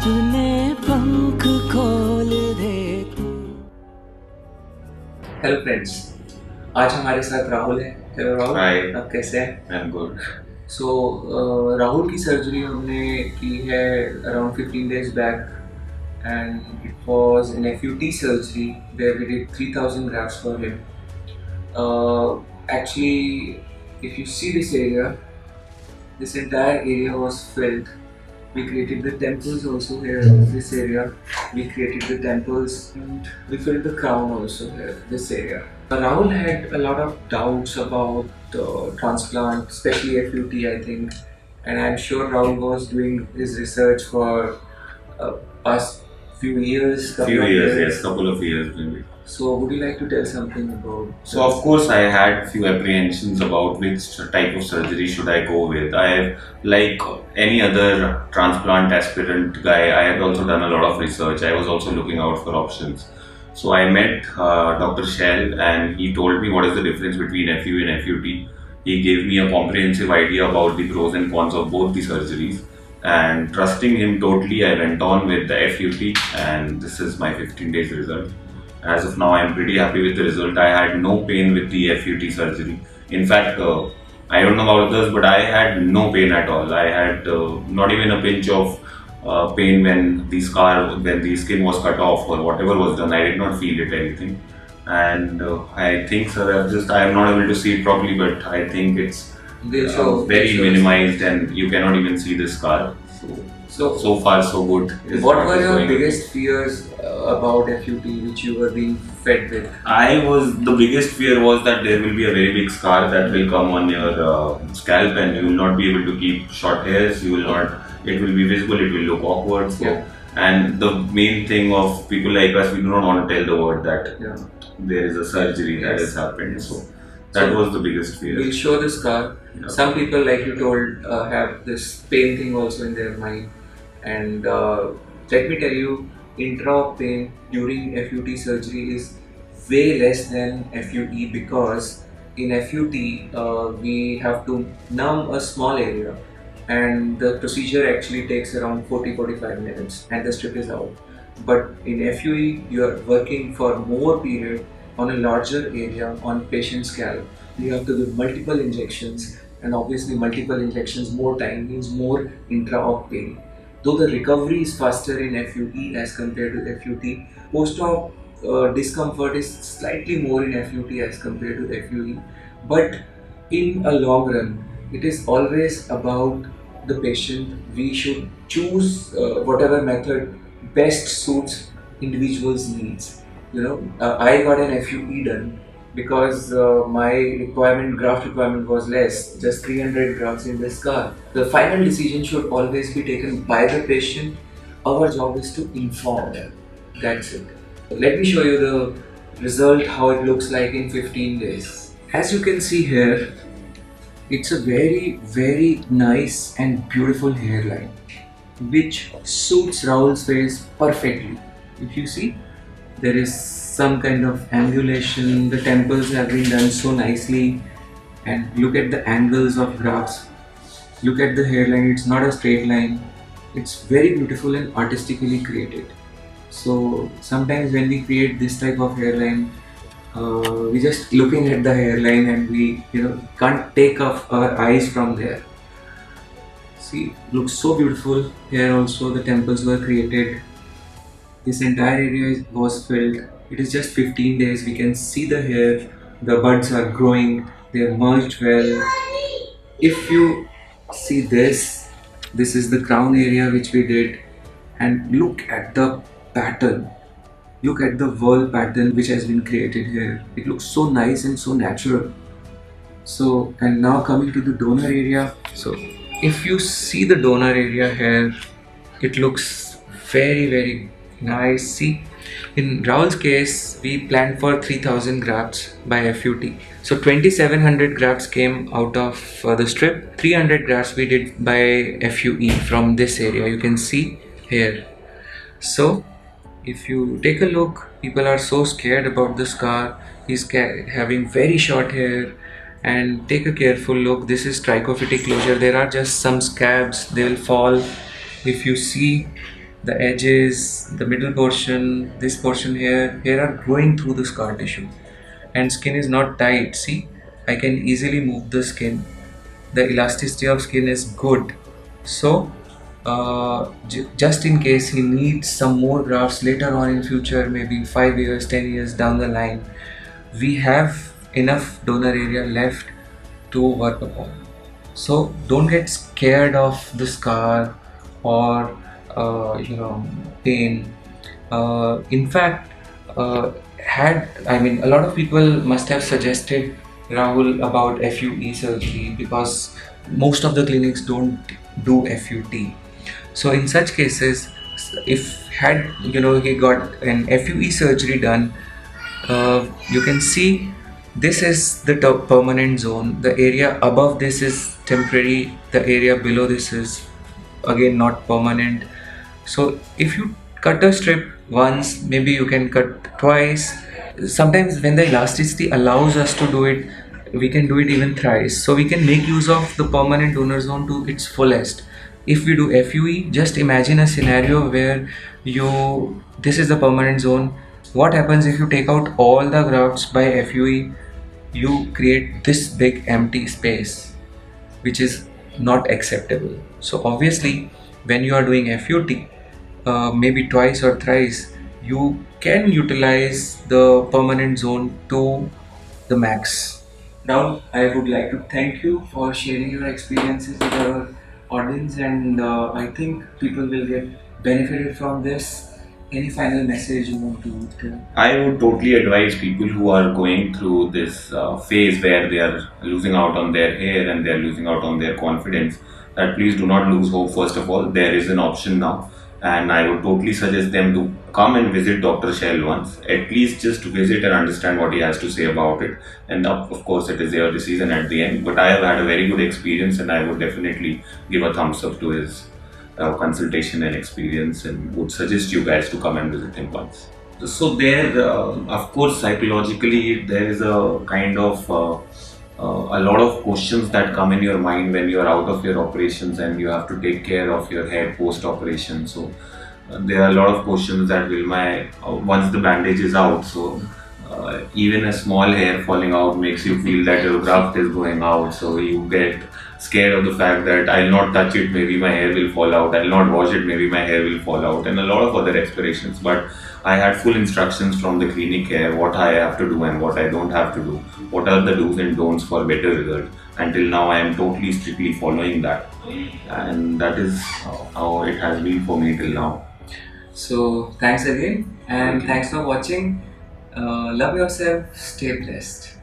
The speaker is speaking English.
अपने पंख खोल दे तू। हेलो फ्रेंड्स, आज हमारे साथ राहुल है। हेलो राहुल, हाय, आप कैसे हैं? I am good. So Rahul की सर्जरी हमने की है around 15 days back and it was an FUT surgery where we did 3000 grafts for him. Actually, if you see this area, this entire area was filled. We created the temples also here in this area. We created the temples and we filled the crown also here, this area. Rahul had a lot of doubts about transplant, especially FUT, I think. And I'm sure Rahul was doing his research for past few years. Yes, couple of years maybe. So, would you like to tell something about? So of course I had few apprehensions about which type of surgery should I go with. Like any other transplant aspirant guy, I had also done a lot of research. I was also looking out for options. So I met Dr. Shail and he told me what is the difference between FU and FUT. He gave me a comprehensive idea about the pros and cons of both the surgeries. And trusting him totally, I went on with the FUT and this is my 15 days result. As of now, I am pretty happy with the result. I had no pain with the FUT surgery. In fact, I don't know about others, but I had no pain at all. I had not even a pinch of pain when the skin was cut off or whatever was done. I did not feel it anything. And I think, sir, I am not able to see it properly, but I think it's very minimized and you cannot even see the scar. So far so good. What were your biggest fears about FUT which you were being fed with? The biggest fear was that there will be a very big scar that will come on your scalp and you will not be able to keep short hairs. It will be visible, it will look awkward. And the main thing of people like us, we do not want to tell the world that there is a surgery that has happened. So that was the biggest fear. We'll show the scar. Some people, like you told, have this pain thing also in their mind. And let me tell you, intra-op pain during FUT surgery is way less than FUE because in FUT we have to numb a small area and the procedure actually takes around 40-45 minutes and the strip is out. But in FUE you are working for more period on a larger area on patient scalp. You have to give multiple injections and obviously multiple injections, more time means more intra-op pain. Though the recovery is faster in FUE as compared to FUT, post-op discomfort is slightly more in FUT as compared to FUE. But in a long run, it is always about the patient. We should choose whatever method best suits individual's needs. I got an FUE done because my graft requirement was less, just 300 grafts in the scar. The final decision should always be taken by the patient. Our job is to inform them. That's it. Let me show you the result, how it looks like in 15 days. As you can see here, it's a very, very nice and beautiful hairline, which suits Rahul's face perfectly. If you see, there is some kind of angulation, the temples have been done so nicely, and look at the angles of grafts, look at the hairline, it's not a straight line, it's very beautiful and artistically created. So sometimes when we create this type of hairline, we just looking at the hairline and we can't take off our eyes from there. See, looks so beautiful. Here also the temples were created. This entire area was filled. It is just 15 days. We can see the hair. The buds are growing. They are merged well. If you see this is the crown area which we did. And look at the pattern. Look at the whirl pattern which has been created here. It looks so nice and so natural. So, and now coming to the donor area. So, if you see the donor area here, it looks very, very nice. See, in Rahul's case, we planned for 3000 grafts by FUT. So 2700 grafts came out of the strip. 300 grafts we did by FUE from this area. You can see here. So if you take a look, people are so scared about the scar. He's having very short hair. And take a careful look. This is trichophytic closure. There are just some scabs. They will fall. If you see, the edges, the middle portion, this portion here are growing through the scar tissue, and skin is not tight. See, I can easily move the skin. The elasticity of skin is good. So just in case he needs some more grafts later on in future, maybe 5 years, 10 years down the line, we have enough donor area left to work upon. So don't get scared of the scar or pain. In fact, had I mean a lot of people must have suggested Rahul about FUE surgery, because most of the clinics don't do FUT. So in such cases, if had he got an FUE surgery done, you can see this is the permanent zone. The area above this is temporary. The area below this is again not permanent. So if you cut a strip once, maybe you can cut twice. Sometimes when the elasticity allows us to do it, we can do it even thrice. So we can make use of the permanent donor zone to its fullest. If we do FUE, just imagine a scenario where this is the permanent zone. What happens if you take out all the grafts by FUE? You create this big empty space, which is not acceptable. So obviously, when you are doing FUT, maybe twice or thrice, you can utilize the permanent zone to the max. Now, I would like to thank you for sharing your experiences with our audience, and I think people will get benefited from this. Any final message you want to tell? I would totally advise people who are going through this phase where they are losing out on their hair and they are losing out on their confidence, that please do not lose hope. First of all, there is an option now, and I would totally suggest them to come and visit Dr. Shail once. At least just to visit and understand what he has to say about it. And of course, it is their decision at the end. But I have had a very good experience, and I would definitely give a thumbs up to his consultation and experience, and would suggest you guys to come and visit him once. So there, of course, psychologically, there is a kind of a lot of questions that come in your mind when you are out of your operations and you have to take care of your hair post-operation. So there are a lot of questions that once the bandage is out. So even a small hair falling out makes you feel that your graft is going out. So you get scared of the fact that I'll not touch it, maybe my hair will fall out. I'll not wash it, maybe my hair will fall out, and a lot of other aspirations. But I had full instructions from the clinic here, what I have to do and what I don't have to do, what are the do's and don'ts for better result. Until now, I am totally strictly following that, and that is how it has been for me till now. So thanks again, and thanks for watching. Love yourself, stay blessed.